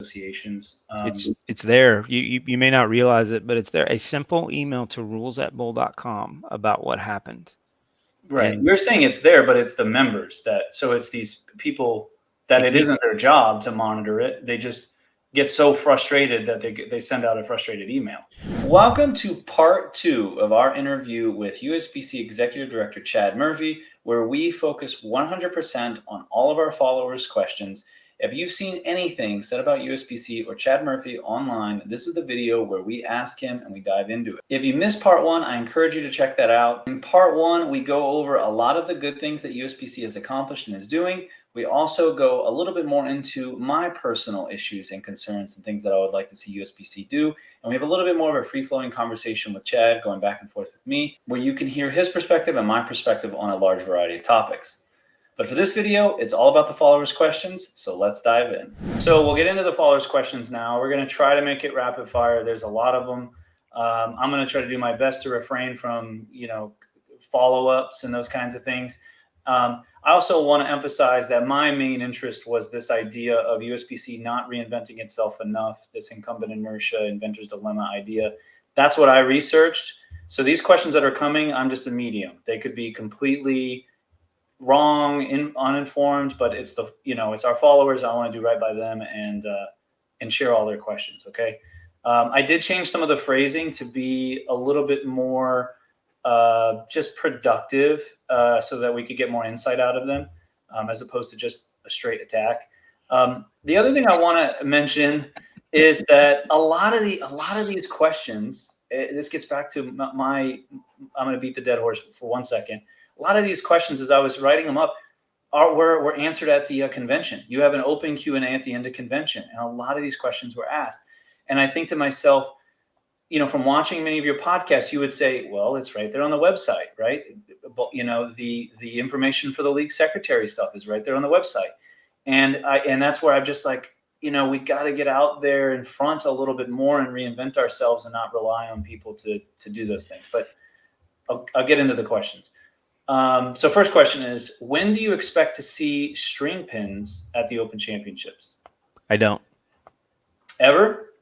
associations. It's there. You may not realize it, but it's there. A simple email to rules@bowl.com about what happened. Right. And You're saying it's there, but it's the members so it's these people that it isn't their job to monitor it. They just get so frustrated that they send out a frustrated email. Welcome to part 2 of our interview with USBC Executive Director Chad Murphy, where we focus 100% on all of our followers' questions. If you've seen anything said about USBC or Chad Murphy online, this is the video where we ask him and we dive into it. If you missed part 1, I encourage you to check that out. In part 1, we go over a lot of the good things that USBC has accomplished and is doing. We also go a little bit more into my personal issues and concerns and things that I would like to see USBC do. And we have a little bit more of a free-flowing conversation with Chad, going back and forth with me, where you can hear his perspective and my perspective on a large variety of topics. But for this video, it's all about the followers' questions, so let's dive in. So we'll get into the followers' questions now. We're going to try to make it rapid fire. There's a lot of them. I'm going to try to do my best to refrain from, follow-ups and those kinds of things. I also want to emphasize that my main interest was this idea of USBC not reinventing itself enough, this incumbent inertia, inventor's dilemma idea. That's what I researched. So these questions that are coming, I'm just a medium. They could be completely wrong, uninformed, but it's it's our followers. I want to do right by them and share all their questions. Okay. I did change some of the phrasing to be a little bit more just productive, so that we could get more insight out of them, as opposed to just a straight attack. The other thing I want to mention is that a lot of these questions, this gets back to I'm going to beat the dead horse for 1 second. A lot of these questions, as I was writing them up, were answered at the convention. You have an open Q&A at the end of convention, and a lot of these questions were asked. And I think to myself, from watching many of your podcasts, you would say, well, it's right there on the website, right? But, the information for the league secretary stuff is right there on the website. And that's where I'm just like, we got to get out there in front a little bit more and reinvent ourselves and not rely on people to do those things. But I'll get into the questions. So first question is, when do you expect to see string pins at the Open Championships? I don't. Ever?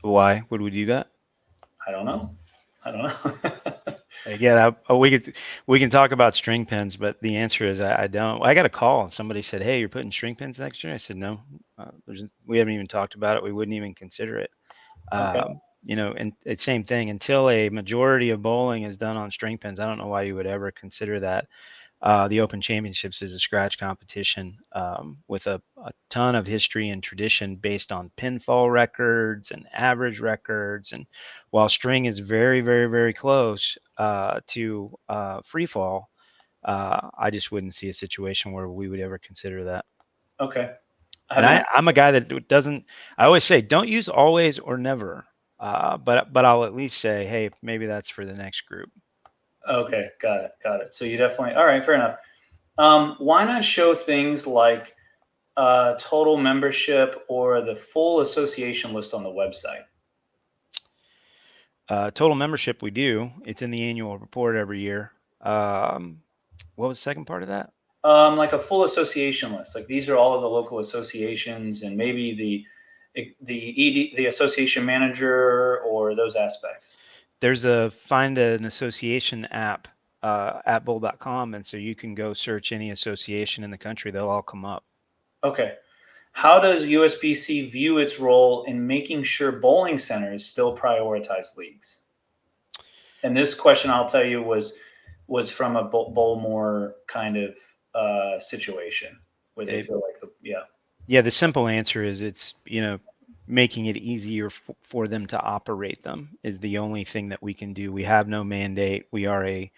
Why would we do that? I don't know. Again, we can talk about string pins, but the answer is I don't. I got a call and somebody said, "Hey, you're putting string pins next year?" I said, "No, we haven't even talked about it. We wouldn't even consider it." Okay. And it's same thing. Until a majority of bowling is done on string pins, I don't know why you would ever consider that. The Open Championships is a scratch competition with a ton of history and tradition based on pinfall records and average records. And while string is very, very, very close to free fall, I just wouldn't see a situation where we would ever consider that. Okay. And I'm a guy that doesn't. I always say, don't use always or never. But I'll at least say, hey, maybe that's for the next group. Okay, got it. So you definitely, all right, fair enough. Why not show things like total membership or the full association list on the website? Total membership, we do. It's in the annual report every year. What was the second part of that? Like a full association list. Like these are all of the local associations, and maybe the association manager or those aspects. There's find an association app at bowl.com, and so you can go search any association in the country. They'll all come up. Okay. How does USBC view its role in making sure bowling centers still prioritize leagues? And this question, I'll tell you, was from a Bowlmore kind of situation where they feel like the simple answer is it's making it easier for them to operate them is the only thing that we can do. We have no mandate. We are a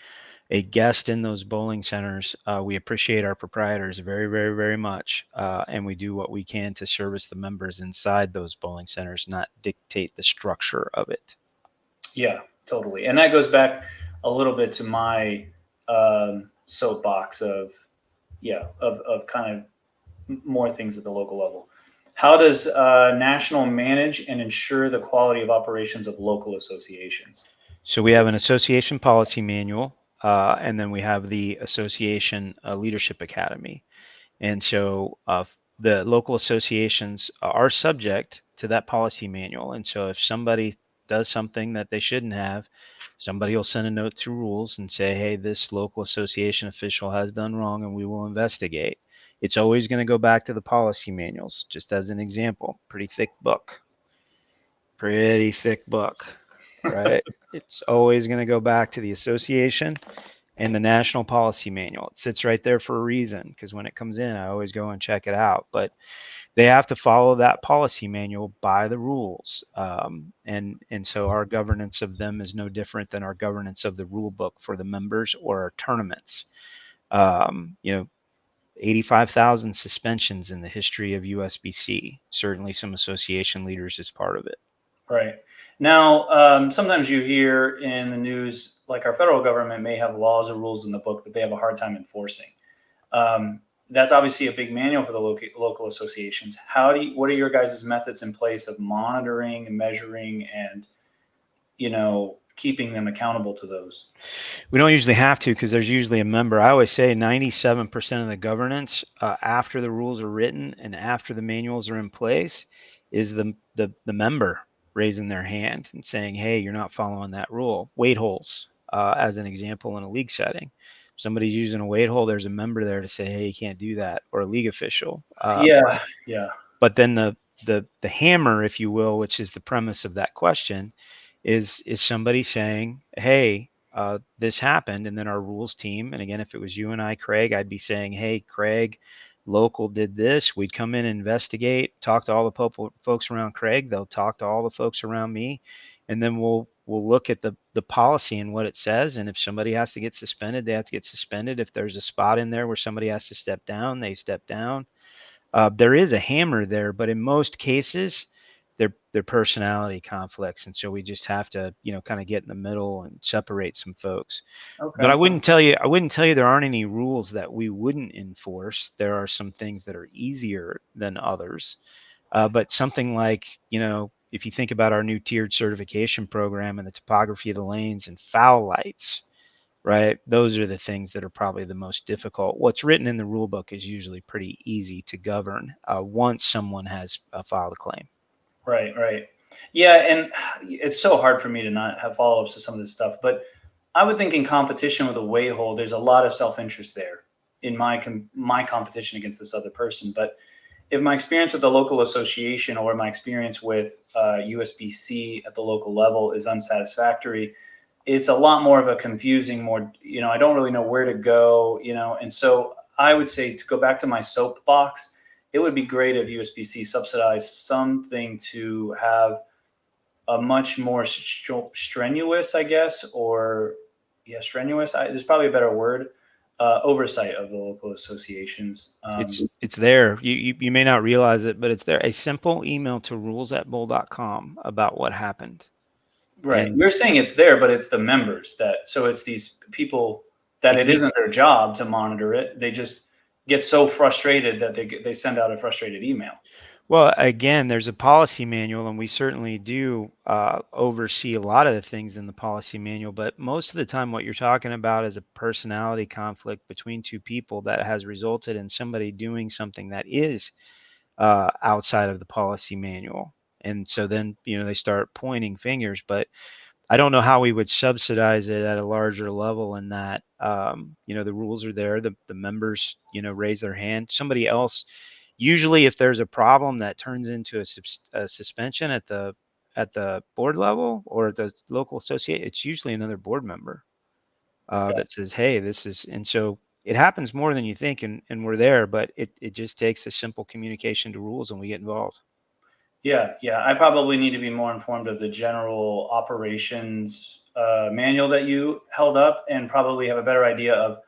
guest in those bowling centers. We appreciate our proprietors very, very, very much, and we do what we can to service the members inside those bowling centers, not dictate the structure of it. Yeah, totally. And that goes back a little bit to my soapbox of kind of more things at the local level. How does National manage and ensure the quality of operations of local associations? So we have an association policy manual, and then we have the Association Leadership Academy. And so the local associations are subject to that policy manual. And so if somebody does something that they shouldn't have, somebody will send a note to rules and say, hey, this local association official has done wrong and we will investigate. It's always going to go back to the policy manuals. Just as an example, pretty thick book, right? It's always going to go back to the association and the national policy manual. It sits right there for a reason, because when it comes in, I always go and check it out. But they have to follow that policy manual by the rules. And so our governance of them is no different than our governance of the rule book for the members or our tournaments. You know, 85,000 suspensions in the history of USBC. Certainly some association leaders is part of it. Right. Now, sometimes you hear in the news, like our federal government may have laws or rules in the book that they have a hard time enforcing. That's obviously a big manual for the local associations. What are your guys' methods in place of monitoring and measuring and, keeping them accountable to those? We don't usually have to, because there's usually a member. I always say 97% of the governance after the rules are written and after the manuals are in place is the member raising their hand and saying, hey, you're not following that rule. Weight holes, as an example, in a league setting. If somebody's using a weight hole, there's a member there to say, hey, you can't do that, or a league official. Yeah. But then the hammer, if you will, which is the premise of that question, is somebody saying, hey, this happened, and then our rules team, and again, if it was you and I, Craig, I'd be saying, hey, Craig, local did this. We'd come in and investigate, talk to all the folks around Craig. They'll talk to all the folks around me, and then we'll look at the policy and what it says. And if somebody has to get suspended, they have to get suspended. If there's a spot in there where somebody has to step down, they step down. There is a hammer there, but in most cases, they're personality conflicts, and so we just have to, kind of get in the middle and separate some folks. Okay. But I wouldn't tell you there aren't any rules that we wouldn't enforce. There are some things that are easier than others. But something like, if you think about our new tiered certification program and the topography of the lanes and foul lights, right? Those are the things that are probably the most difficult. What's written in the rule book is usually pretty easy to govern once someone has filed a claim. Right. Yeah, and it's so hard for me to not have follow-ups to some of this stuff. But I would think in competition with a weight hole, there's a lot of self-interest there in my competition against this other person. But if my experience with the local association or my experience with USBC at the local level is unsatisfactory, it's a lot more of a confusing, I don't really know where to go, and so I would say, to go back to my soapbox, it would be great if USBC subsidized something to have a much more strenuous, I guess, strenuous. There's probably a better word, oversight of the local associations. It's there. You may not realize it, but it's there. A simple email to rules@bull.com about what happened. Right. And You're saying it's there, but it's the members so it's these people that it isn't their job to monitor it. They just get so frustrated that they send out a frustrated email. Well, again, there's a policy manual, and we certainly do oversee a lot of the things in the policy manual. But most of the time, what you're talking about is a personality conflict between two people that has resulted in somebody doing something that is outside of the policy manual. And so then, they start pointing fingers. But I don't know how we would subsidize it at a larger level in that, the rules are there. The members, raise their hand. Somebody else. Usually, if there's a problem that turns into a suspension at the board level or at the local associate, it's usually another board member that says, "Hey, this is." And so it happens more than you think, and we're there. But it just takes a simple communication to rules, and we get involved. Yeah. I probably need to be more informed of the general operations manual that you held up, and probably have a better idea of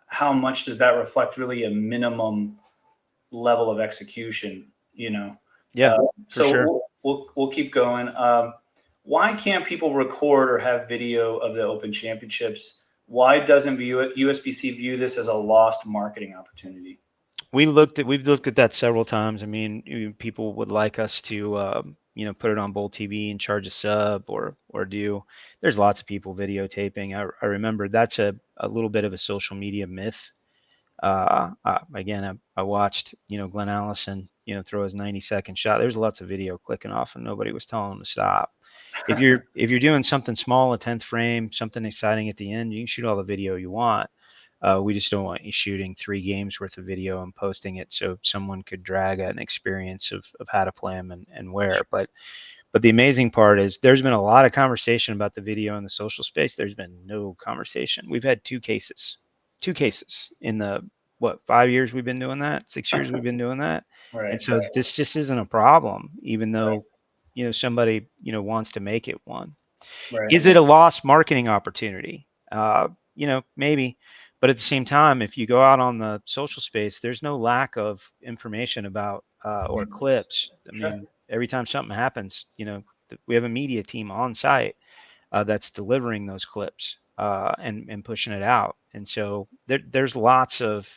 how much does that reflect really a minimum level of execution. Yeah, for So sure. we'll keep going. Why can't people record or have video of the Open Championships? Why doesn't USBC view this as a lost marketing opportunity? We've looked at that several times. I mean, people would like us to, put it on Bowl TV and charge a sub or do. There's lots of people videotaping. I remember that's a little bit of a social media myth. Again, I watched, Glen Allison, throw his 90-second shot. There's lots of video clicking off, and nobody was telling him to stop. If you're doing something small, a 10th frame, something exciting at the end, you can shoot all the video you want. We just don't want you shooting 3 games worth of video and posting it so someone could drag an experience of how to play them and where. But the amazing part is there's been a lot of conversation about the video in the social space. There's been no conversation. We've had two cases in the 5 years we've been doing that, 6 years we've been doing that. Right. And so Right. this just isn't a problem, even though, Right. Somebody, wants to make it one. Right. Is it a lost marketing opportunity? Maybe. But at the same time, if you go out on the social space, there's no lack of information about or clips. I Sure. mean, every time something happens, we have a media team on site that's delivering those clips and pushing it out. And so there's lots of,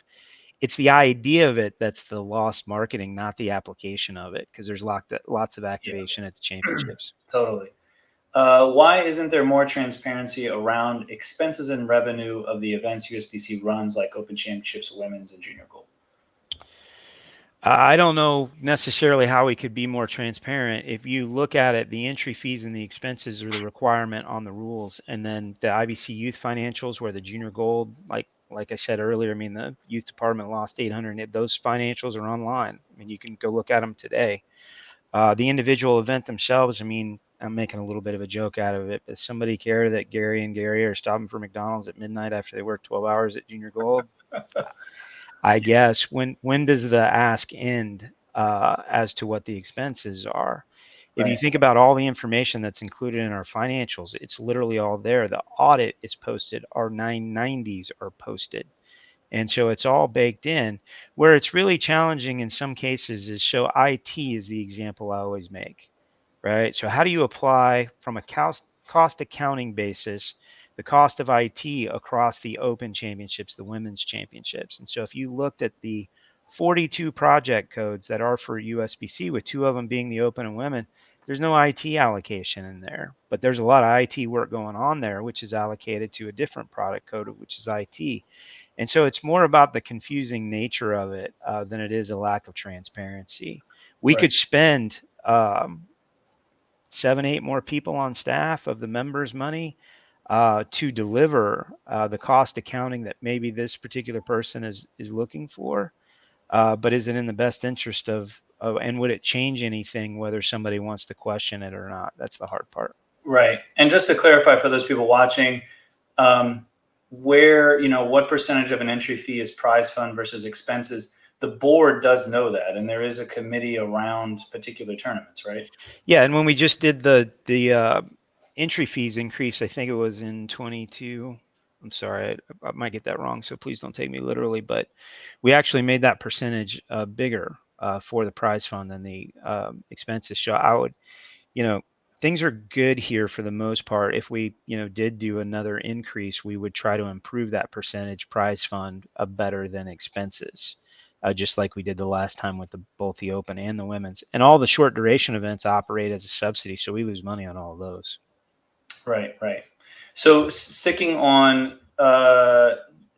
it's the idea of it that's the lost marketing, not the application of it, because there's lots of activation at the championships. Totally. Why isn't there more transparency around expenses and revenue of the events USBC runs, like Open Championships, Women's, and Junior Gold? I don't know necessarily how we could be more transparent. If you look at it, the entry fees and the expenses are the requirement on the rules, and then the IBC youth financials, where the Junior Gold, like I said earlier, I mean, the youth department lost 800. Those financials are online. I mean, you can go look at them today. The individual event themselves, I mean, I'm making a little bit of a joke out of it. Does somebody care that Gary and Gary are stopping for McDonald's at midnight after they work 12 hours at Junior Gold? I guess. When does the ask end as to what the expenses are? If you Right. think about all the information that's included in our financials, it's literally all there. The audit is posted. Our 990s are posted. And so it's all baked in. Where it's really challenging in some cases is, so IT is the example I always make, right? So how do you apply from a cost accounting basis the cost of IT across the Open Championships, the Women's Championships? And so if you looked at the 42 project codes that are for USBC, with 2 of them being the Open and Women, there's no IT allocation in there, but there's a lot of IT work going on there, which is allocated to a different product code, which is IT. And so it's more about the confusing nature of it than it is a lack of transparency. We Right. could spend 7, 8 more people on staff of the members' money to deliver the cost accounting that maybe this particular person is looking for. But is it in the best interest of, and would it change anything whether somebody wants to question it or not? That's the hard part. Right. And just to clarify for those people watching, what percentage of an entry fee is prize fund versus expenses? The board does know that, and there is a committee around particular tournaments, right? Yeah, and when we just did the entry fees increase, I think it was in 22. I'm sorry, I might get that wrong, so please don't take me literally. But we actually made that percentage bigger for the prize fund than the expenses. So I would, things are good here for the most part. If we, did do another increase, we would try to improve that percentage prize fund better than expenses. Just like we did the last time with both the Open and the Women's. And all the short duration events operate as a subsidy, so we lose money on all of those. Right, right. So sticking on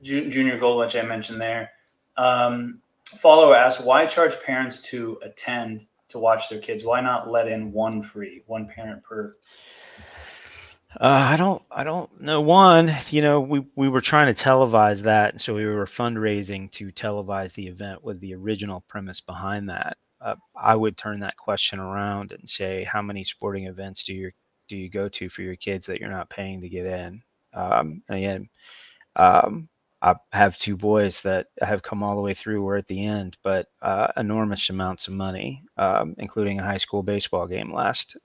Junior Gold, which I mentioned there, follower asks, why charge parents to attend to watch their kids? Why not let in one parent per? I don't know. One, we were trying to televise that, so we were fundraising to televise the event was the original premise behind that. I would turn that question around and say, how many sporting events do you go to for your kids that you're not paying to get in? Again, I have 2 boys that have come all the way through. We're at the end, but enormous amounts of money, including a high school baseball game last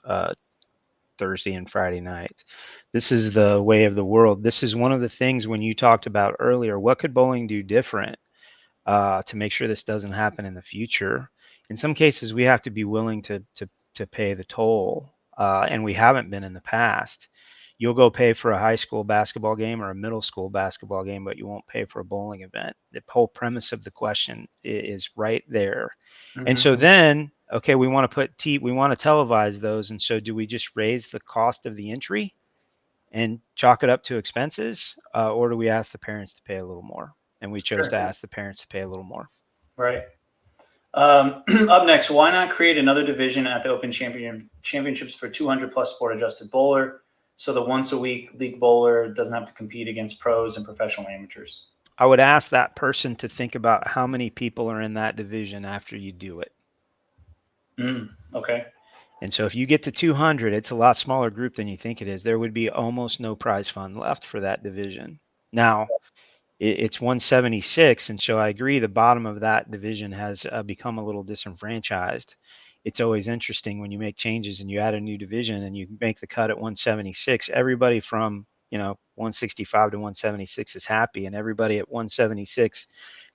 Thursday and Friday nights. This is the way of the world. This is one of the things when you talked about earlier, what could bowling do different to make sure this doesn't happen in the future? In some cases, we have to be willing to pay the toll, and we haven't been in the past. You'll go pay for a high school basketball game or a middle school basketball game, but you won't pay for a bowling event. The whole premise of the question is right there. And so then, okay, we want to televise those. And so do we just raise the cost of the entry and chalk it up to expenses, or do we ask the parents to pay a little more? and we chose to ask the parents to pay a little more. Right. Up next, why not create another division at the Open Championships for 200 plus sport adjusted bowler, so the once a week league bowler doesn't have to compete against pros and professional amateurs? I would ask that person to think about how many people are in that division after you do it. Okay. And so if you get to 200, it's a lot smaller group than you think it is. There would be almost no prize fund left for that division. Now, it's 176, and so I agree the bottom of that division has become a little disenfranchised. It's always interesting when you make changes and you add a new division and you make the cut at 176. Everybody from 165 to 176 is happy, and everybody at 176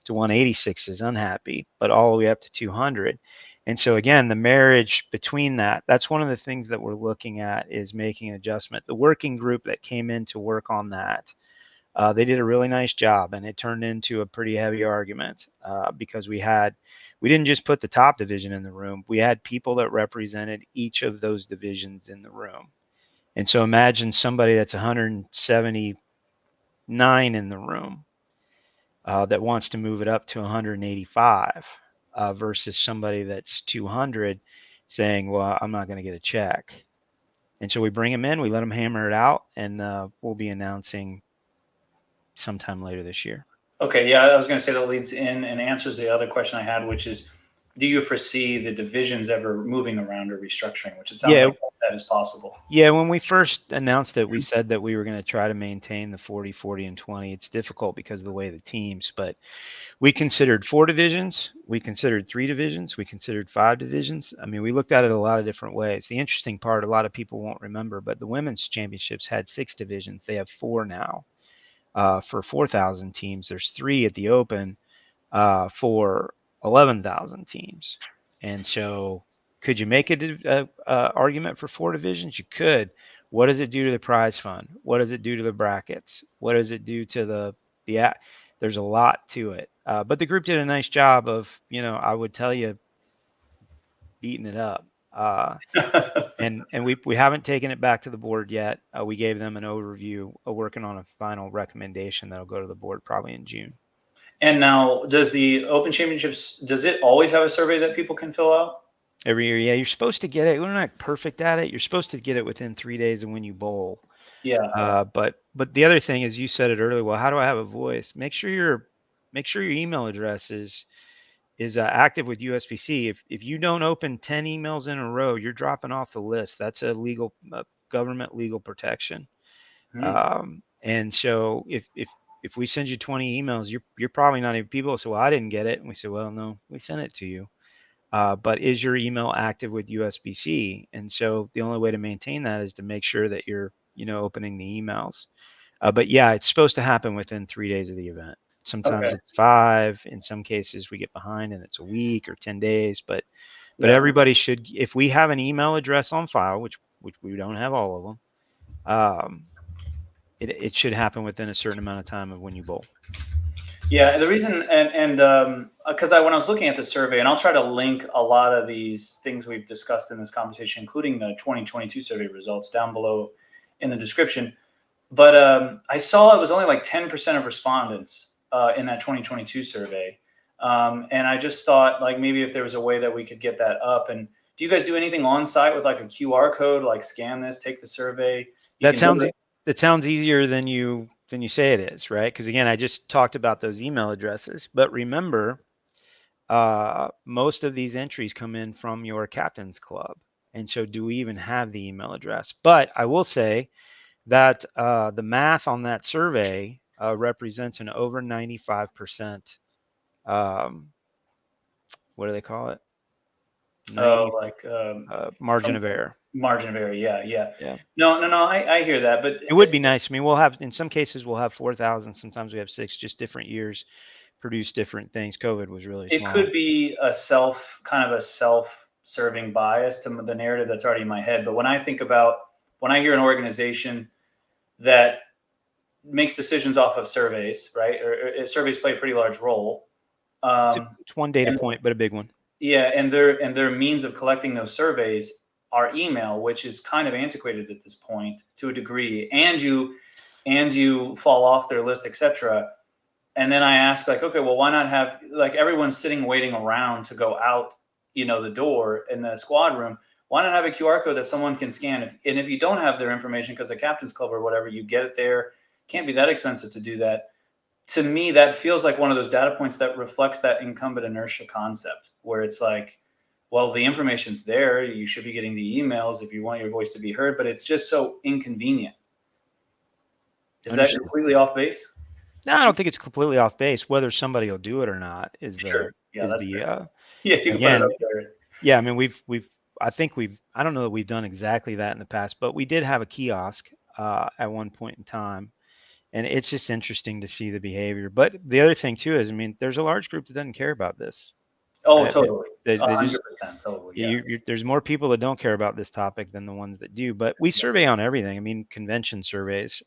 to 186 is unhappy, but all the way up to 200. And so again, the marriage between that's one of the things that we're looking at, is making an adjustment. The working group that came in to work on that, they did a really nice job, and it turned into a pretty heavy argument because we didn't just put the top division in the room. We had people that represented each of those divisions in the room. And so imagine somebody that's 179 in the room that wants to move it up to 185 versus somebody that's 200 saying, well, I'm not going to get a check. And so we bring them in, we let them hammer it out, and we'll be announcing sometime later this year. Okay, yeah, I was going to say that leads in and answers the other question I had, which is, do you foresee the divisions ever moving around or restructuring? Which it sounds like that is possible. Yeah, when we first announced it, we said that we were going to try to maintain the 40, 40, and 20. It's difficult because of the way the teams, but we considered 4 divisions, we considered 3 divisions, we considered 5 divisions. I mean, we looked at it a lot of different ways. The interesting part, a lot of people won't remember, but the women's championships had 6 divisions. They have 4 now. For 4,000 teams, there's 3 at the Open for 11,000 teams. And so could you make a argument for 4 divisions? You could. What does it do to the prize fund? What does it do to the brackets? What does it do to the there's a lot to it. But the group did a nice job of, I would tell you, beating it up. And we haven't taken it back to the board yet. We gave them an overview, working on a final recommendation that'll go to the board probably in June. And now, does the Open Championships, does it always have a survey that people can fill out? Every year, yeah. You're supposed to get it. We're not perfect at it. You're supposed to get it within 3 days of when you bowl. Yeah. But the other thing is, you said it earlier. Well, how do I have a voice? Make sure your email address is active with USBC. If you don't open 10 emails in a row, you're dropping off the list. That's a legal government legal protection. And so if we send you 20 emails, you're probably not even, people say, well, I didn't get it. And we say, well, no, we sent it to you. But is your email active with USBC? And so the only way to maintain that is to make sure that you're, opening the emails. But yeah, it's supposed to happen within 3 days of the event. Sometimes it's 5. In some cases, we get behind and it's a week or 10 days. But everybody should, if we have an email address on file, which we don't have all of them, it should happen within a certain amount of time of when you bowl. Yeah, the reason, and because when I was looking at the survey, and I'll try to link a lot of these things we've discussed in this conversation, including the 2022 survey results, down below in the description. But I saw it was only like 10% of respondents in that 2022 survey. And I just thought, like, maybe if there was a way that we could get that up. And do you guys do anything on site with like a QR code, like scan this, take the survey? That sounds easier than you say it is, right? Because again, I just talked about those email addresses. But remember, most of these entries come in from your captain's club. And so do we even have the email address? But I will say that the math on that survey represents an over 95%, what do they call it? Margin of error. Margin of error, yeah. No, I hear that, but it would be nice. I mean, we'll have, in some cases, we'll have 4,000. Sometimes we have 6. Just different years produce different things. COVID was really small. It could be a self-serving bias to the narrative that's already in my head. But when I hear an organization that makes decisions off of surveys, right? Or surveys play a pretty large role. It's one data point, but a big one. Yeah, and their means of collecting those surveys are email, which is kind of antiquated at this point to a degree, and you fall off their list, etc. And then I ask, like, okay, well, why not have, like, everyone's sitting waiting around to go out, the door in the squad room. Why not have a QR code that someone can scan? And if you don't have their information because the captain's club or whatever, you get it there. Can't be that expensive to do that. To me, that feels like one of those data points that reflects that incumbent inertia concept, where it's like, well, the information's there. You should be getting the emails if you want your voice to be heard, but it's just so inconvenient. Is that Understood. completely off base? No, I don't think it's completely off base. Whether somebody will do it or not is Sure. Yeah, that's the fair. Yeah, you can put it up again. there. Yeah, I mean, I don't know that we've done exactly that in the past, but we did have a kiosk at one point in time, and it's just interesting to see the behavior. But the other thing too is, I mean, there's a large group that doesn't care about this. Oh, Uh, totally. they just 100%, totally, yeah. there's more people that don't care about this topic than the ones that do. But we survey on everything. I mean, convention surveys.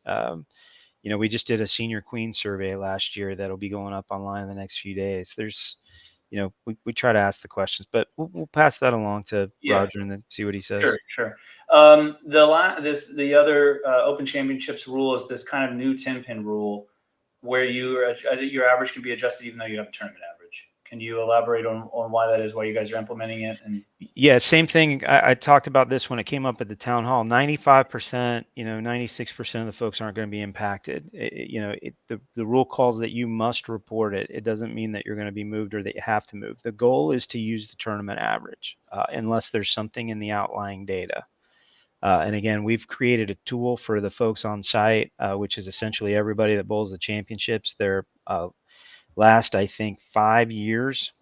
We just did a senior queen survey last year that'll be going up online in the next few days. We try to ask the questions, but we'll pass that along to Yeah, Roger and then see what he sure, says. sure. The other Open Championships rule is this kind of new 10-pin rule where your average can be adjusted even though you have a tournament average. Can you elaborate on why that is, why you guys are implementing it? And Yeah, same thing. I talked about this when it came up at the town hall. 95%, 96% of the folks aren't going to be impacted. The rule calls that you must report it. It doesn't mean that you're going to be moved or that you have to move. The goal is to use the tournament average, unless there's something in the outlying data. And again, we've created a tool for the folks on site, which is essentially everybody that bowls the championships. Their last, I think, 5 years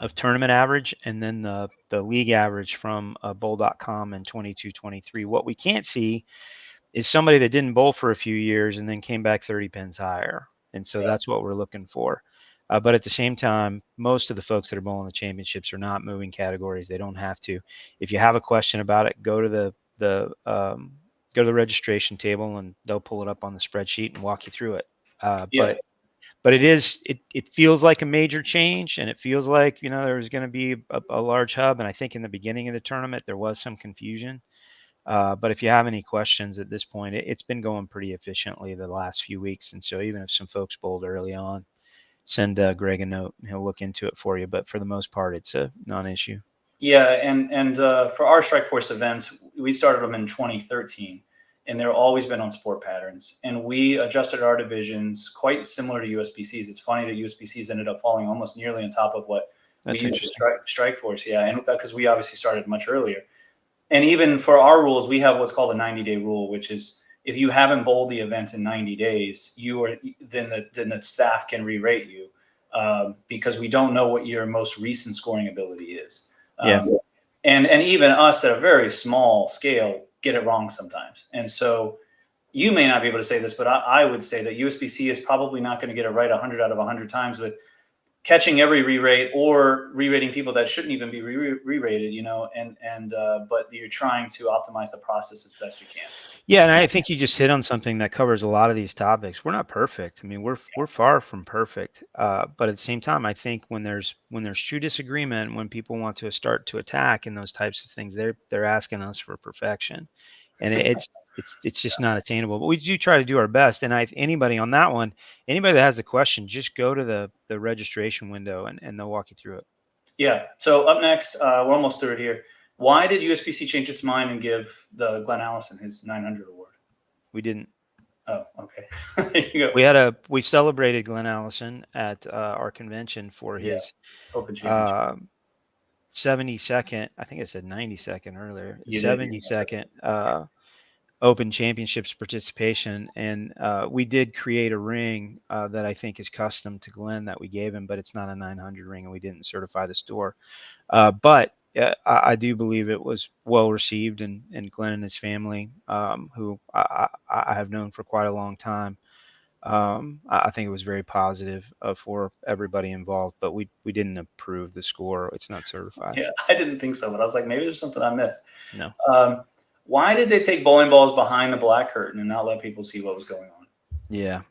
of tournament average, and then the league average from bowl.com in 22-23. What we can't see is somebody that didn't bowl for a few years and then came back 30 pins higher. And so that's what we're looking for. But at the same time, most of the folks that are bowling the championships are not moving categories. They don't have to. If you have a question about it, go to the registration table and they'll pull it up on the spreadsheet and walk you through it. yeah, But it feels like a major change, and it feels like there's going to be a large hub. And I think in the beginning of the tournament there was some confusion. But if you have any questions at this point, it's been going pretty efficiently the last few weeks. And so even if some folks bowled early on, send Greg a note and he'll look into it for you. But for the most part, it's a non-issue. yeah, and for our Strike Force events, we started them in 2013, and they've always been on sport patterns. And we adjusted our divisions quite similar to USBC's. It's funny that USBC's ended up falling almost nearly on top of what we That's used to interesting. Strike Force. Yeah, and because we obviously started much earlier. And even for our rules, we have what's called a 90-day rule, which is if you haven't bowled the event in 90 days, then the staff can re-rate you because we don't know what your most recent scoring ability is. Yeah. And even us at a very small scale get it wrong sometimes. And so you may not be able to say this, but I would say that USBC is probably not going to get it right 100 out of 100 times with catching every re-rate or re-rating people that shouldn't even be re-rated, but you're trying to optimize the process as best you can. Yeah, and I think you just hit on something that covers a lot of these topics. We're not perfect. I mean, we're far from perfect. But at the same time, I think when there's true disagreement, when people want to start to attack and those types of things, they're asking us for perfection, and it's just not attainable. But we do try to do our best. And anybody on that one, anybody that has a question, just go to the registration window and they'll walk you through it. Yeah. So up next, we're almost through it here. Why did USBC change its mind and give the Glen Allison his 900 award? We didn't. Oh, okay. There you go. We celebrated Glen Allison at our convention for Yeah. his Open championship. 72nd, I think I said 92nd earlier, You did. 72nd Open Championships participation. And we did create a ring that I think is custom to Glenn that we gave him, but it's not a 900 ring and we didn't certify the store. But I do believe it was well received, and Glenn and his family, who I have known for quite a long time, I think it was very positive for everybody involved. But we didn't approve the score; it's not certified. Yeah, I didn't think so, but I was like, maybe there's something I missed. No. Why did they take bowling balls behind the black curtain and not let people see what was going on? Yeah.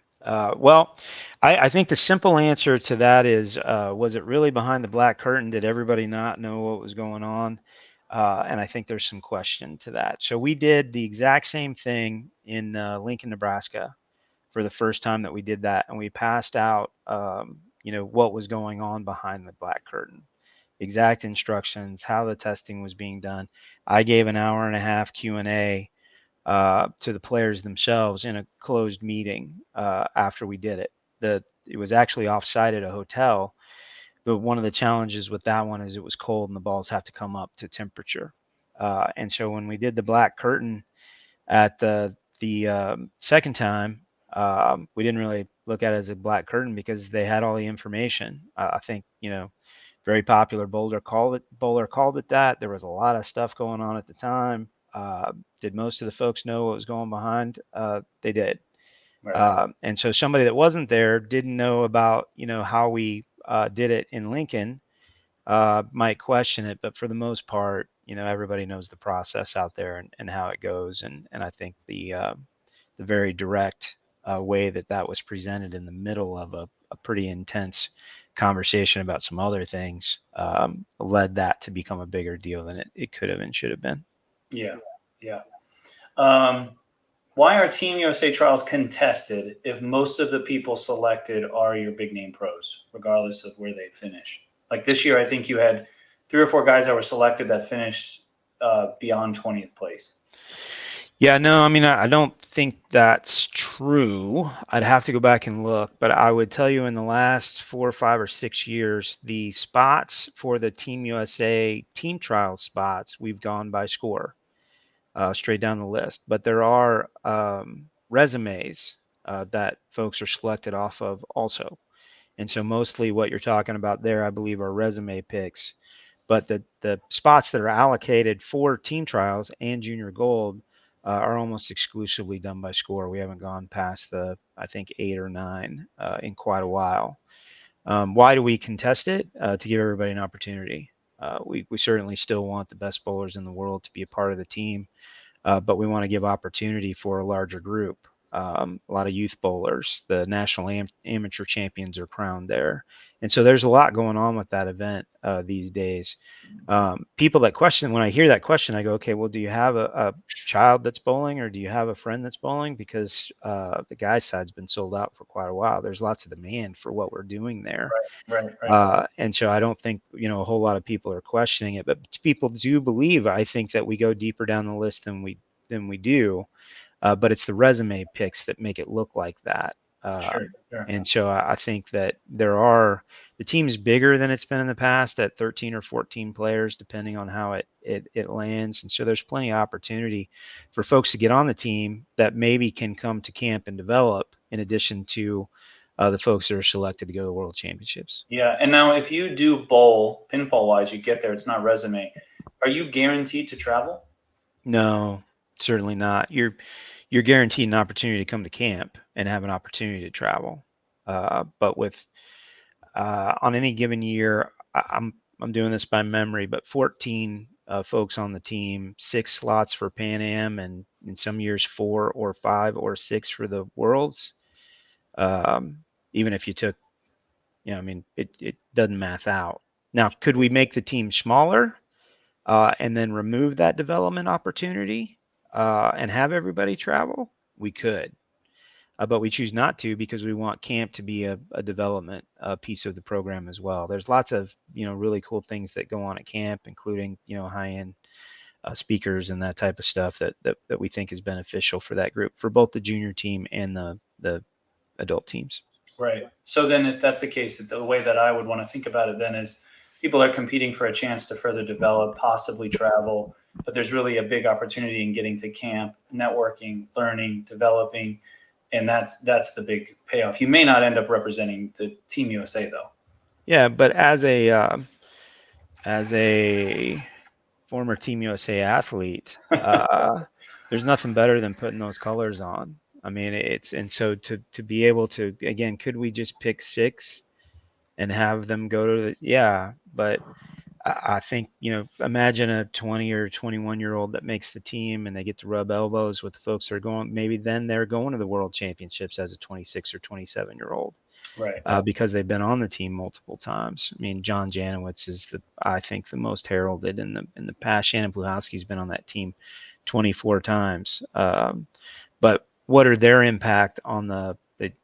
Well, I think the simple answer to that is, was it really behind the black curtain? Did everybody not know what was going on? And I think there's some question to that. So we did the exact same thing in Lincoln, Nebraska. for the first time that we did that, and we passed out, what was going on behind the black curtain, exact instructions, how the testing was being done. I gave an hour and a half Q&A to the players themselves in a closed meeting after we did it. It was actually offsite at a hotel, but one of the challenges with that one is it was cold and the balls have to come up to temperature. And so when we did the black curtain at the second time, we didn't really look at it as a black curtain because they had all the information. I think, very popular bowler called it that. There was a lot of stuff going on at the time. Did most of the folks know what was going behind? They did. Right. And so somebody that wasn't there didn't know about, how we did it in Lincoln, might question it, but for the most part, everybody knows the process out there and how it goes. And I think the very direct way that was presented in the middle of a pretty intense conversation about some other things led that to become a bigger deal than it could have and should have been. Yeah. Yeah. Why are Team USA trials contested if most of the people selected are your big name pros, regardless of where they finish? Like this year, I think you had 3 or 4 guys that were selected that finished beyond 20th place. Yeah, no, I mean, I don't think that's true. I'd have to go back and look, but I would tell you in the last 4, 5, or 6 years, the spots for the Team USA team trial spots, we've gone by score, straight down the list. But there are resumes that folks are selected off of also. And so mostly what you're talking about there, I believe, are resume picks. But the spots that are allocated for team trials and junior gold are almost exclusively done by score. We haven't gone past I think 8 or 9 in quite a while. Why do we contest it? To give everybody an opportunity. We certainly still want the best bowlers in the world to be a part of the team, but we want to give opportunity for a larger group. A lot of youth bowlers, the national amateur champions are crowned there. And so there's a lot going on with that event these days. People that question, when I hear that question, I go, okay, well, do you have a child that's bowling or do you have a friend that's bowling? Because the guys' side's been sold out for quite a while. There's lots of demand for what we're doing there. Right. And so I don't think, a whole lot of people are questioning it, but people do believe, I think, that we go deeper down the list than we do. But it's the resume picks that make it look like that. Sure. And so I think that the team's bigger than it's been in the past at 13 or 14 players, depending on how it lands. And so there's plenty of opportunity for folks to get on the team that maybe can come to camp and develop in addition to the folks that are selected to go to the World Championships. Yeah. And now if you do bowl pinfall wise, you get there, it's not resume. Are you guaranteed to travel? No, certainly not. You're guaranteed an opportunity to come to camp and have an opportunity to travel. But with on any given year, I'm doing this by memory, but 14 folks on the team, 6 slots for Pan Am, and in some years 4 or 5 or 6 for the Worlds. Even if you took, it doesn't math out. Now, could we make the team smaller and then remove that development opportunity and have everybody travel? We could. But we choose not to because we want camp to be a development piece of the program as well. There's lots of, really cool things that go on at camp, including, high-end speakers and that type of stuff that we think is beneficial for that group, for both the junior team and the adult teams. Right. So then if that's the case, the way that I would want to think about it then is people are competing for a chance to further develop, possibly travel, but there's really a big opportunity in getting to camp, networking, learning, developing. And that's the big payoff. You may not end up representing the Team USA though. Yeah, but as a former Team USA athlete, there's nothing better than putting those colors on. I mean, and so to be able to, again, could we just pick 6 and have them go to but I think, imagine a 20 or 21-year-old that makes the team and they get to rub elbows with the folks that are going, maybe then they're going to the World Championships as a 26 or 27-year-old. Right. Because they've been on the team multiple times. I mean, John Janowitz is I think the most heralded in the past. Shannon Bluhowski's been on that team 24 times. But what are their impact on the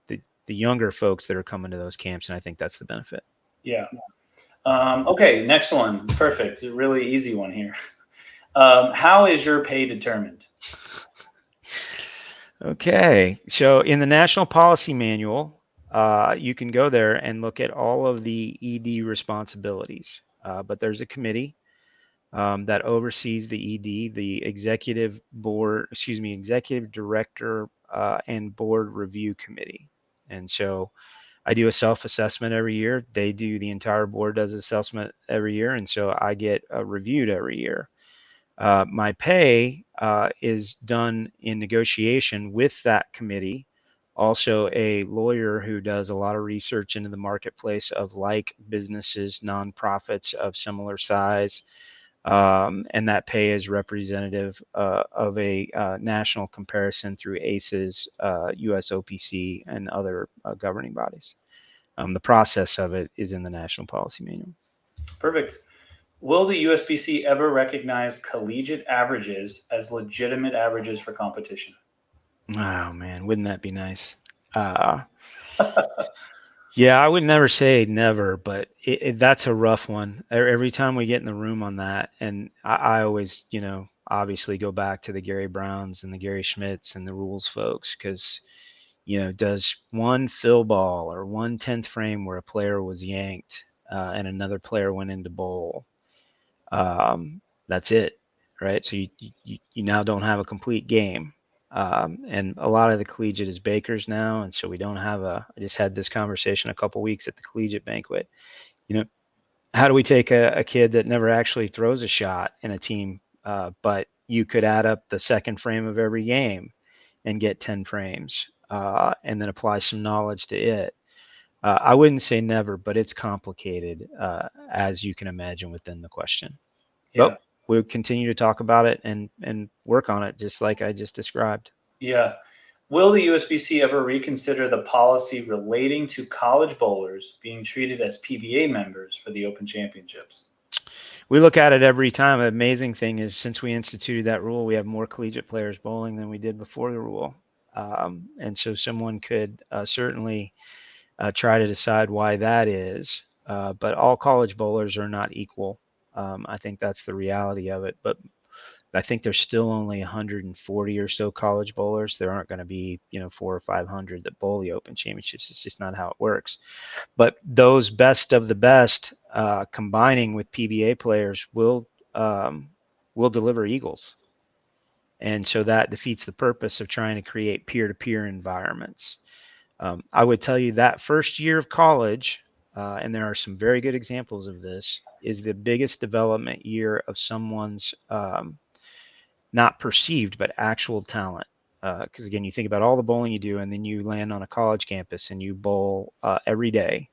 the younger folks that are coming to those camps, and I think that's the benefit. Yeah. Okay, next one. Perfect. It's a really easy one here. How is your pay determined? Okay, so in the National Policy Manual, you can go there and look at all of the ED responsibilities. But there's a committee that oversees the ED, the executive director and board review committee. And so I do a self-assessment every year. They do, the entire board does assessment every year, and so I get reviewed every year. My pay is done in negotiation with that committee. Also, a lawyer who does a lot of research into the marketplace of like businesses, nonprofits of similar size, and that pay is representative of a national comparison through ACES, US OPC, and other governing bodies. The process of it is in the National Policy Manual. Perfect. Will the USBC ever recognize collegiate averages as legitimate averages for competition? Oh man, wouldn't that be nice? Uh, yeah, I would never say never, but that's a rough one. Every time we get in the room on that, and I always, obviously go back to the Gary Browns and the Gary Schmidts and the rules folks, because, does one fill ball or 1/10 frame where a player was yanked and another player went into bowl, that's it, right? So you now don't have a complete game. And a lot of the collegiate is bakers now, and so we don't have I just had this conversation a couple weeks at the collegiate banquet. How do we take a kid that never actually throws a shot in a team, but you could add up the second frame of every game and get 10 frames, and then apply some knowledge to it? I wouldn't say never, but it's complicated, as you can imagine within the question. Yeah. But we'll continue to talk about it and work on it, just like I just described. Yeah. Will the USBC ever reconsider the policy relating to college bowlers being treated as PBA members for the Open Championships? We look at it every time. The amazing thing is, since we instituted that rule, we have more collegiate players bowling than we did before the rule. And so someone could certainly try to decide why that is. But all college bowlers are not equal. I think that's the reality of it. But I think there's still only 140 or so college bowlers. There aren't going to be, 400 or 500 that bowl the Open Championships. It's just not how it works. But those best of the best, combining with PBA players, will deliver eagles. And so that defeats the purpose of trying to create peer-to-peer environments. I would tell you that first year of college, and there are some very good examples of this, is the biggest development year of someone's not perceived, but actual talent. Because again, you think about all the bowling you do, and then you land on a college campus and you bowl every day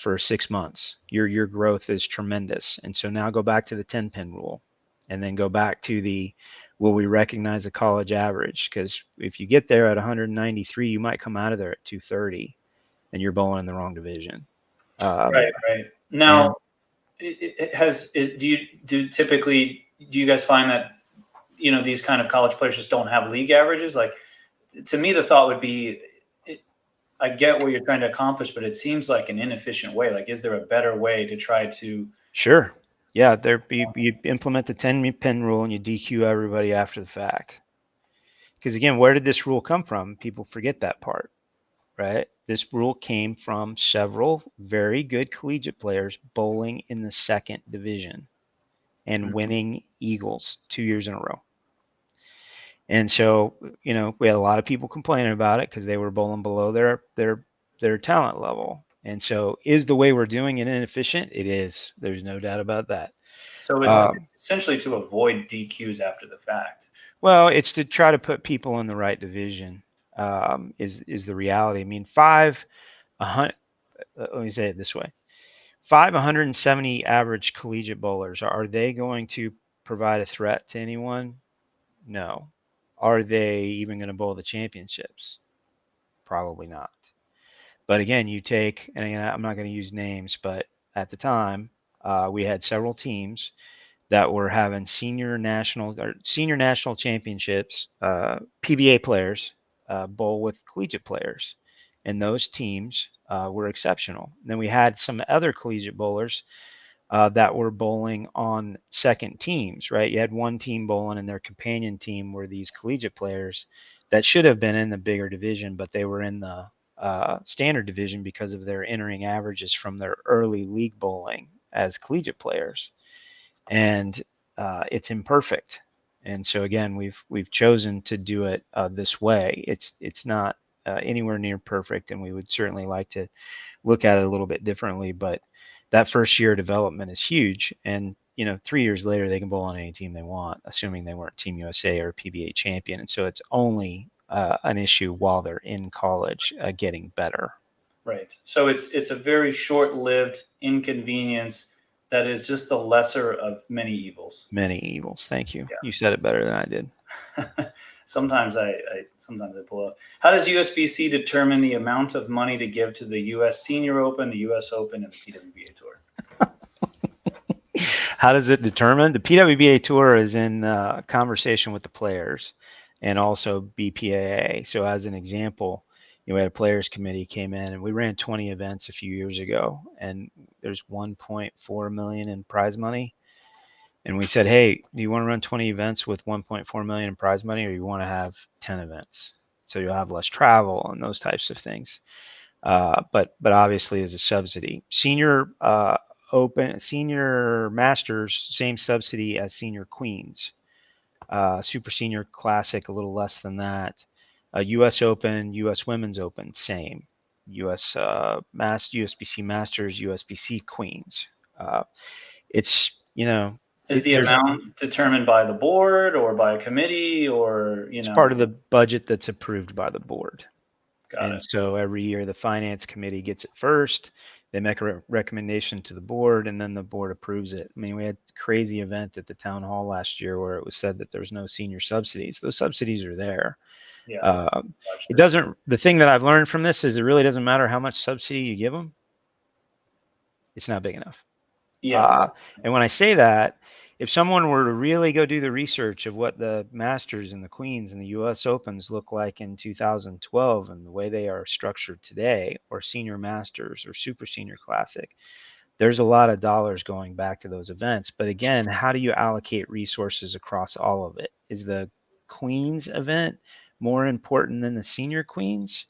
for 6 months. Your growth is tremendous. And so now go back to the 10-pin rule, and then go back to will we recognize the college average? Because if you get there at 193, you might come out of there at 230, and you're bowling in the wrong division. Right. Now, do you guys find that these kind of college players just don't have league averages? Like, to me, the thought would be, I get what you're trying to accomplish, but it seems like an inefficient way. Like, is there a better way to try to? Sure. Yeah, you implement the 10-pin rule and you DQ everybody after the fact. Because again, where did this rule come from? People forget that part, right? This rule came from several very good collegiate players bowling in the second division and winning eagles 2 years in a row. And so, we had a lot of people complaining about it because they were bowling below their talent level. And so, is the way we're doing it inefficient? It is. There's no doubt about that. So it's essentially to avoid DQs after the fact. Well, it's to try to put people in the right division. Is the reality. I mean, let me say it this way: 170 average collegiate bowlers. Are they going to provide a threat to anyone? No. Are they even going to bowl the championships? Probably not. But again, and again, I'm not going to use names, but at the time, we had several teams that were having senior national championships, PBA players, bowl with collegiate players, and those teams were exceptional. And then we had some other collegiate bowlers that were bowling on second teams, right? You had one team bowling, and their companion team were these collegiate players that should have been in the bigger division, but they were in the standard division because of their entering averages from their early league bowling as collegiate players. And it's imperfect. And so again, we've chosen to do it this way. It's not anywhere near perfect, and we would certainly like to look at it a little bit differently. But that first year of development is huge, and 3 years later they can bowl on any team they want, assuming they weren't Team USA or PBA champion. And so it's only an issue while they're in college getting better. Right. So it's a very short-lived inconvenience that is just the lesser of many evils. Many evils. Thank you. Yeah. You said it better than I did. Sometimes I pull up. How does USBC determine the amount of money to give to the US Senior Open, the US Open, and the PWBA Tour? How does it determine? The PWBA Tour is in conversation with the players and also BPAA. So as an example, we had a players committee came in, and we ran 20 events a few years ago, and there's 1.4 million in prize money. And we said, hey, do you want to run 20 events with 1.4 million in prize money, or you want to have 10 events? So you'll have less travel and those types of things. But obviously as a subsidy. Senior Open, Senior Masters, same subsidy as Senior Queens. Super Senior Classic, a little less than that. US Open, US Women's Open, same. USBC Masters, USBC Queens. It's, Is the amount determined by the board or by a committee, or it's part of the budget that's approved by the board? Got it. So every year the finance committee gets it first. They make a recommendation to the board, and then the board approves it. I mean, we had a crazy event at the town hall last year where it was said that there's no senior subsidies. Those subsidies are there. Yeah. It doesn't. The thing that I've learned from this is it really doesn't matter how much subsidy you give them. It's not big enough. Yeah. And when I say that, if someone were to really go do the research of what the Masters and the Queens and the US Opens look like in 2012 and the way they are structured today, or Senior Masters or Super Senior Classic, there's a lot of dollars going back to those events. But again, how do you allocate resources across all of it? Is the Queens event more important than the Senior Queens?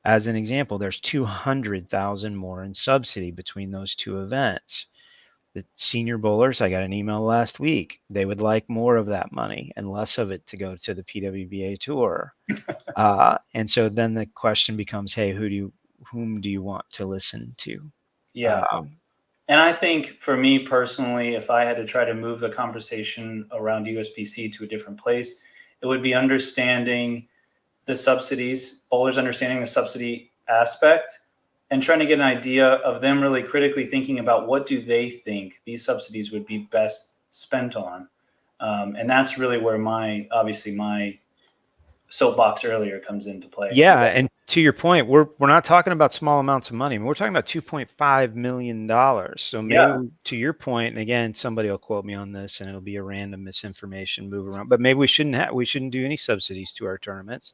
As an example, there's 200,000 more in subsidy between those two events. The senior bowlers, I got an email last week. They would like more of that money and less of it to go to the PWBA Tour. And so then the question becomes, hey, whom do you want to listen to? Yeah. And I think for me personally, if I had to try to move the conversation around USBC to a different place, it would be understanding the subsidies, bowlers understanding the subsidy aspect, and trying to get an idea of them really critically thinking about what do they think these subsidies would be best spent on. And that's really where my soapbox earlier comes into play. Yeah, and to your point, we're not talking about small amounts of money. We're talking about $2.5 million. So maybe to your point, and again, somebody will quote me on this, and it'll be a random misinformation move around. But maybe we shouldn't do any subsidies to our tournaments,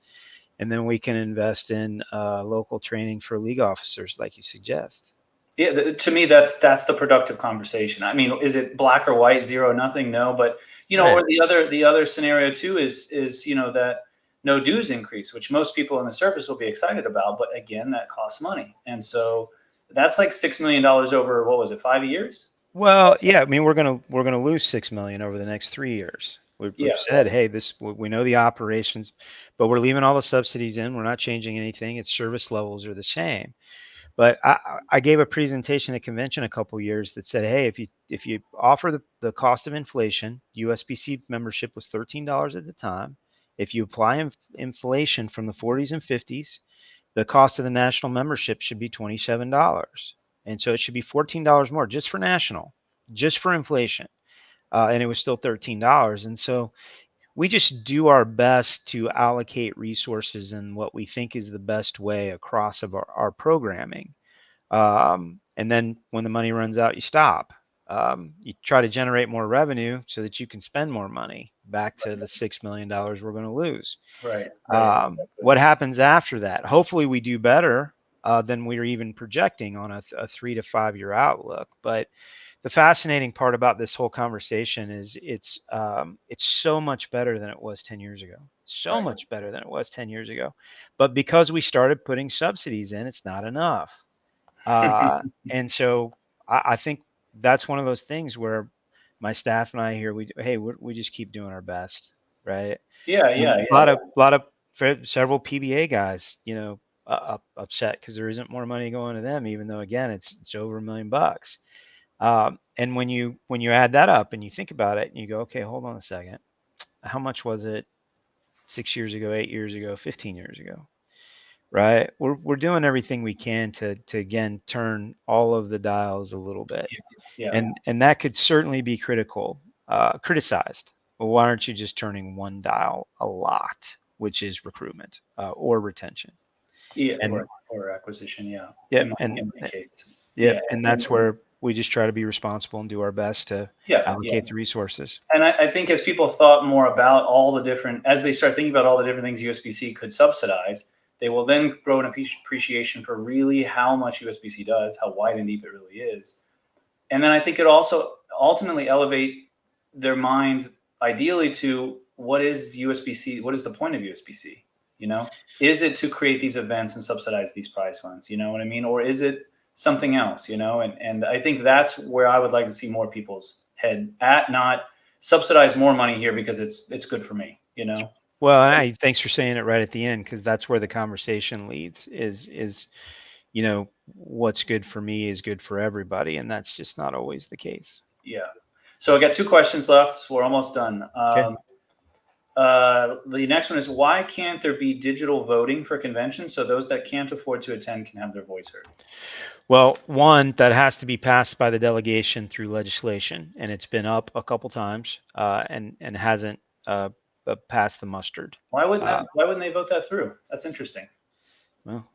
and then we can invest in local training for league officers, like you suggest. Yeah, to me, that's the productive conversation. I mean, is it black or white, 0 or nothing? No, but right. Or the other scenario too is that no dues increase, which most people on the surface will be excited about, but again, that costs money, and so that's like $6 million over, what was it, 5 years? Well, yeah, I mean, we're gonna lose $6 million over the next 3 years. We've said, hey, we know the operations, but we're leaving all the subsidies in. We're not changing anything. Its service levels are the same. But I gave a presentation at convention a couple years that said, hey, if you offer the cost of inflation, USBC membership was $13 at the time. If you apply inflation from the 40s and 50s, the cost of the national membership should be $27. And so it should be $14 more just for national, just for inflation. And it was still $13. And so we just do our best to allocate resources in what we think is the best way across of our programming. And then when the money runs out, you stop. You try to generate more revenue so that you can spend more money back to the $6 million we're going to lose. Right. What happens after that? Hopefully we do better than we're even projecting on a 3 to 5 year outlook. But the fascinating part about this whole conversation is it's so much better than it was 10 years ago. So much better than it was 10 years ago. But because we started putting subsidies in, it's not enough. And so I think that's one of those things where my staff and I here, we just keep doing our best, right? A lot of several PBA guys, upset because there isn't more money going to them, even though again it's over $1 million. And when you add that up and you think about it and you go, okay, hold on a second, how much was it 6 years ago, 8 years ago, 15 years ago? Right? We're doing everything we can to again turn all of the dials a little bit, and that could certainly be criticized. Well, why aren't you just turning one dial a lot, which is recruitment or retention? Or acquisition. In my case. And that's where we just try to be responsible and do our best to allocate the resources. And I think as people thought more about as they start thinking about all the different things USBC could subsidize, they will then grow an appreciation for really how much USBC does, how wide and deep it really is. And then I think it also ultimately elevate their mind ideally to what is USBC, what is the point of USBC? Is it to create these events and subsidize these prize funds? You know what I mean? Or is it something else, and I think that's where I would like to see more people's head at, not subsidize more money here because it's good for me, Well, thanks for saying it right at the end, because that's where the conversation leads is what's good for me is good for everybody, and that's just not always the case. Yeah. So I got 2 questions left. We're almost done. Okay. The next one is, why can't there be digital voting for conventions so those that can't afford to attend can have their voice heard? Well, one, that has to be passed by the delegation through legislation, and it's been up a couple times and hasn't passed the mustard. Why wouldn't they vote that through? That's interesting. Well,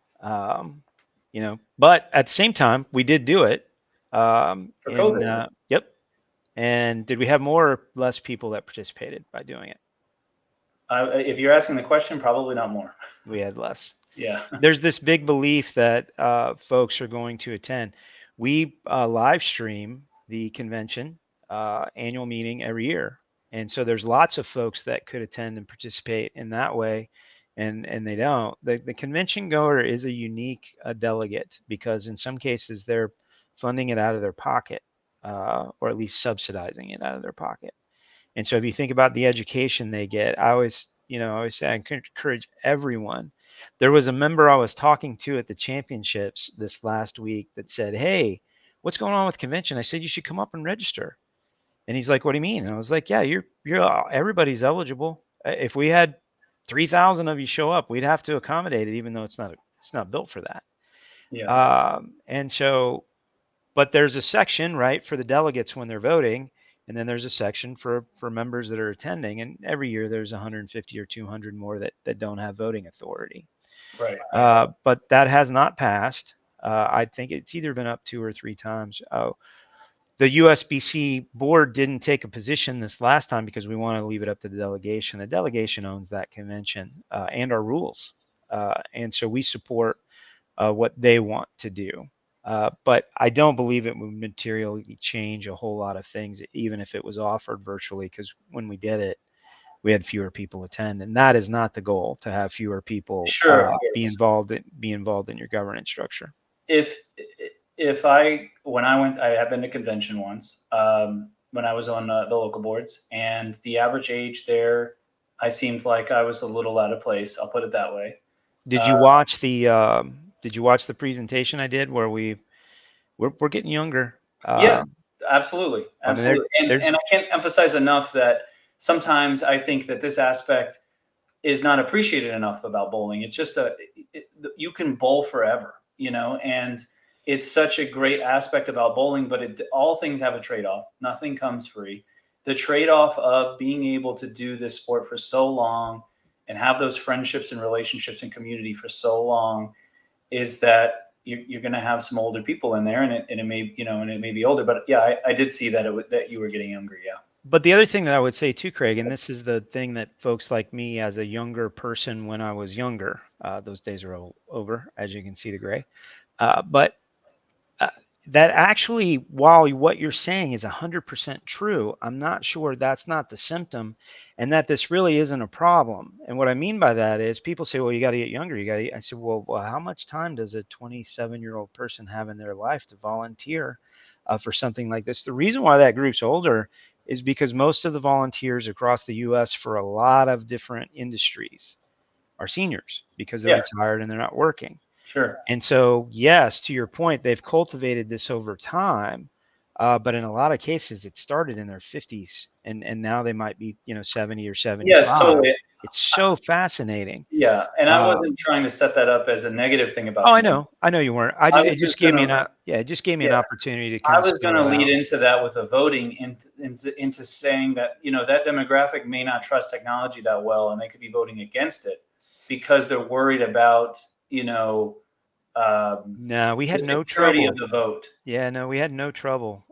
but at the same time, we did do it. For COVID. Yep. And did we have more or less people that participated by doing it? If you're asking the question, probably not more. We had less. Yeah. There's this big belief that folks are going to attend. We live stream the convention annual meeting every year. And so there's lots of folks that could attend and participate in that way. And they don't. The convention goer is a unique delegate, because in some cases they're funding it out of their pocket, or at least subsidizing it out of their pocket. And so if you think about the education they get, I always say I encourage everyone. There was a member I was talking to at the championships this last week that said, "Hey, what's going on with convention?" I said, "You should come up and register." And he's like, "What do you mean?" And I was like, "Yeah, you're everybody's eligible. If we had 3,000 of you show up, we'd have to accommodate it, even though it's not built for that." Yeah. And so, but there's a section, right, for the delegates when they're voting. And then there's a section for members that are attending. And every year there's 150 or 200 more that don't have voting authority. Right. But that has not passed. I think it's either been up 2 or 3 times. The USBC board didn't take a position this last time because we want to leave it up to the delegation. The delegation owns that convention and our rules. And so we support what they want to do. But I don't believe it would materially change a whole lot of things, even if it was offered virtually, because when we did it, we had fewer people attend, and that is not the goal, to have fewer people be involved in your governance structure. When I have been to convention once, when I was on the local boards, and the average age there, I seemed like I was a little out of place. I'll put it that way. Did you watch the presentation I did where we're getting younger? Yeah, absolutely. And I can't emphasize enough that sometimes I think that this aspect is not appreciated enough about bowling. It's just you can bowl forever, and it's such a great aspect about bowling, but all things have a trade-off. Nothing comes free. The trade-off of being able to do this sport for so long and have those friendships and relationships and community for so long is that you're going to have some older people in there, and it may, and it may be older, but yeah, I did see that that you were getting younger. Yeah. But the other thing that I would say too, Craig, and this is the thing that folks like me as a younger person when I was younger, those days are all over, as you can see the gray. But that actually, while what you're saying is 100% true, I'm not sure that's not the symptom and that this really isn't a problem. And what I mean by that is people say, well, you got to get younger. I said, well, how much time does a 27-year-old person have in their life to volunteer for something like this? The reason why that group's older is because most of the volunteers across the U.S. for a lot of different industries are seniors because they're Yeah. retired and they're not working. Sure. And so, yes, to your point, they've cultivated this over time, but in a lot of cases, it started in their 50s, and now they might be, 70 or Yes, 75. totally. It's so fascinating. Yeah, and I wasn't Um, trying to set that up as a negative thing about oh, convention. I know you weren't. I It was just just gave me gonna, it just gave me an yeah, opportunity to kind I of was spell gonna it lead out. into that with the voting, into saying that that demographic may not trust technology that well, and they could be voting against it because they're worried about No, we the had no security of trouble. the vote. Yeah, no, we had no trouble.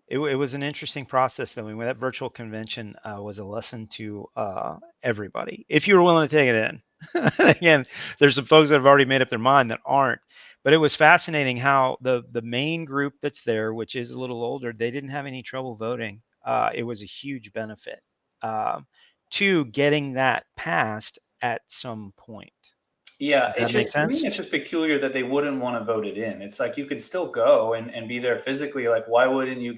It was an interesting process though. I mean, that virtual convention was a lesson to everybody, if you were willing to take it in. Again, there's some folks that have already made up their mind that aren't. But it was fascinating how the main group that's there, which is a little older, they didn't have any trouble voting. It was a huge benefit um, to getting that passed at some point. Yeah, Does that it's make just, to me, sense? it's just peculiar that they wouldn't want to vote it in. It's like you could still go and be there physically. Like, why wouldn't you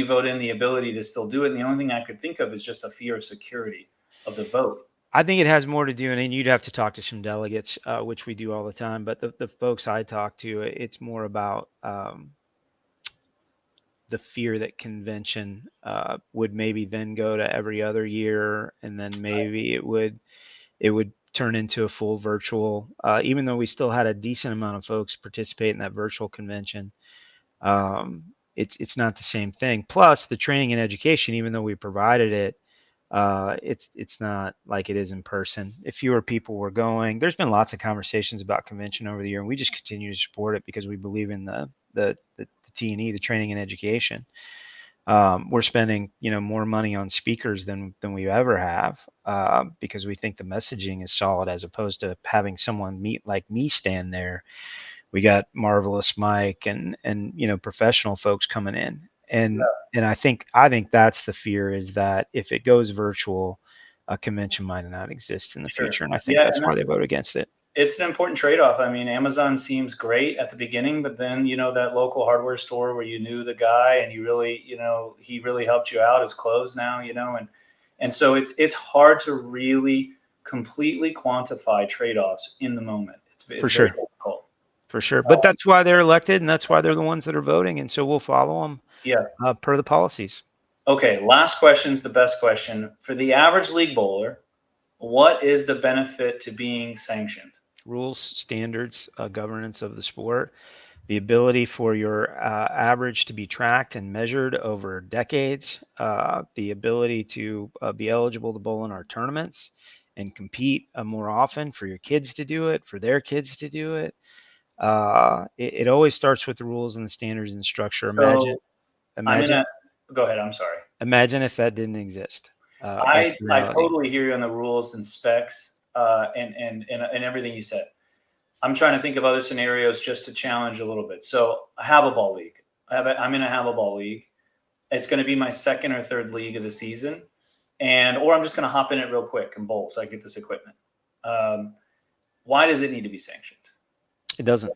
vote in the ability to still do it? And the only thing I could think of is just a fear of security of the vote. I think it has more to do, and you'd have to talk to some delegates, which we do all the time. But the folks I talk to, it's more about the fear that convention would maybe then go to every other year, and then maybe it would turn into a full virtual. Even though we still had a decent amount of folks participate in that virtual convention, um, it's not the same thing. Plus, the training and education, even though we provided it, it's not like it is in person. If fewer people were going, there's been lots of conversations about convention over the year, and we just continue to support it because we believe in the T&E, the training and education. We're spending more money on speakers than we ever have because we think the messaging is solid as opposed to having someone meet like me stand there. We got marvelous Mike and professional folks coming in, and I think that's the fear, is that if it goes virtual, a convention might not exist in the Sure. future, and I think Yeah, that's and why they vote against it. it's an important trade-off. I mean, Amazon seems great at the beginning, but then that local hardware store where you knew the guy and he really helped you out is closed now. And so it's hard to really completely quantify trade-offs in the moment. For It's very sure, difficult. for sure. But that's why they're elected, and that's why they're the ones that are voting, and so we'll follow them Yeah. per the policies. Okay. Last question is the best question for the average league bowler. What is the benefit to being sanctioned? Rules, standards, governance of the sport, the ability for your average to be tracked and measured over decades, the ability to be eligible to bowl in our tournaments and compete more often, for your kids to do it, for their kids to do it. It always starts with the rules and the standards and structure. So I'm Imagine, gonna go ahead. I'm sorry. imagine if that didn't exist. That's I the I reality. totally hear you on the rules and specs, and everything you said. I'm trying to think of other scenarios just to challenge a little bit. So I have a ball league. I'm in a have a ball league. It's going to be my second or third league of the season, or I'm just going to hop in it real quick and bowl so I get this equipment. Um, why does it need to be sanctioned? It doesn't.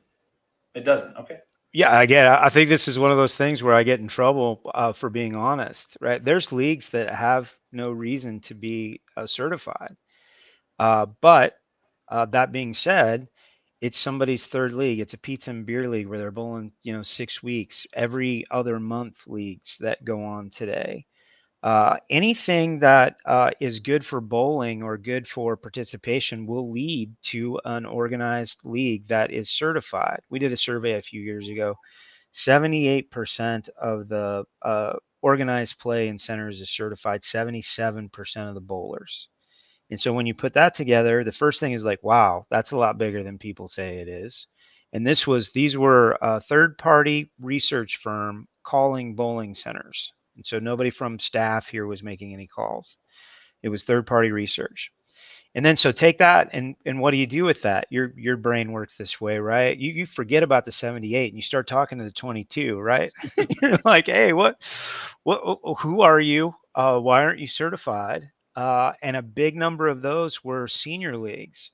It doesn't. Okay. Yeah, I think this is one of those things where I get in trouble for being honest, right? There's leagues that have no reason to be certified. But that being said, it's somebody's third league. It's a pizza and beer league where they're bowling, 6 weeks, every other month leagues that go on today. Anything that is good for bowling or good for participation will lead to an organized league that is certified. We did a survey a few years ago. 78% of the organized play in centers is certified, 77% of the bowlers. And so when you put that together, the first thing is like, wow, that's a lot bigger than people say it is. And these were a third-party research firm calling bowling centers. And so nobody from staff here was making any calls. It was third-party research. And then so take that and what do you do with that? Your brain works this way, right? You forget about the 78 and you start talking to the 22, right? You're like, hey, who are you? Why aren't you certified? And a big number of those were senior leagues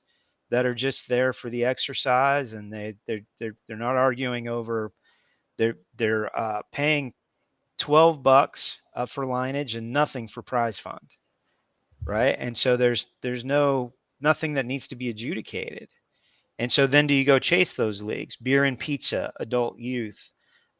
that are just there for the exercise, and they're not arguing over. They're paying $12 for lineage and nothing for prize fund, right? And so there's nothing that needs to be adjudicated. And so then do you go chase those leagues? Beer and pizza, adult youth,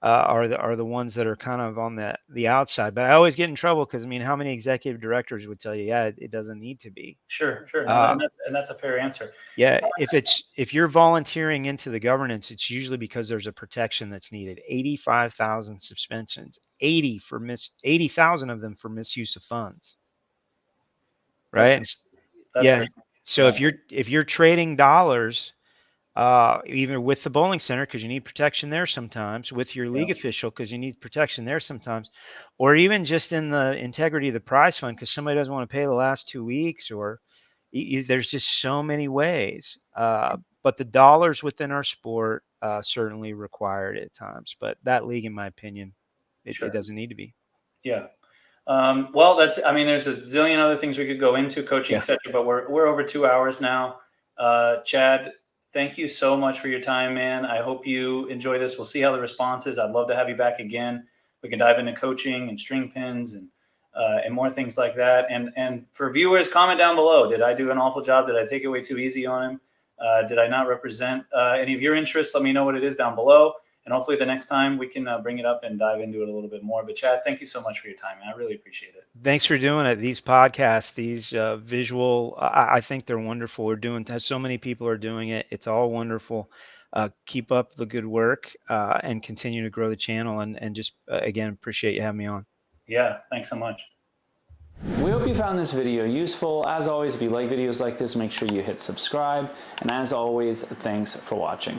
are the ones that are kind of on the outside. But I always get in trouble because, I mean, how many executive directors would tell you, yeah, it doesn't need to be? Sure. No, and that's a fair answer. Yeah, if you're volunteering into the governance, it's usually because there's a protection that's needed. 85,000 suspensions, 80,000 of them for misuse of funds, right? That's Yeah. crazy. So if you're trading dollars, even with the bowling center, because you need protection there sometimes, with your league official, because you need protection there sometimes, or even just in the integrity of the prize fund, because somebody doesn't want to pay the last 2 weeks, or there's just so many ways. But the dollars within our sport certainly require it at times. But that league, in my opinion, it doesn't need to be. Yeah. Well, I mean, there's a zillion other things we could go into, coaching, et cetera, but we're over 2 hours now. Chad, thank you so much for your time, man. I hope you enjoy this. We'll see how the response is. I'd love to have you back again. We can dive into coaching and string pins and more things like that. And for viewers, comment down below. Did I do an awful job? Did I take it way too easy on him? Did I not represent any of your interests? Let me know what it is down below. And hopefully the next time we can bring it up and dive into it a little bit more. But Chad, thank you so much for your time, man. I really appreciate it. Thanks for doing it. These podcasts, these visual, I think they're wonderful. So many people are doing it. It's all wonderful. Keep up the good work and continue to grow the channel. And just, again, appreciate you having me on. Yeah, thanks so much. We hope you found this video useful. As always, if you like videos like this, make sure you hit subscribe. And as always, thanks for watching.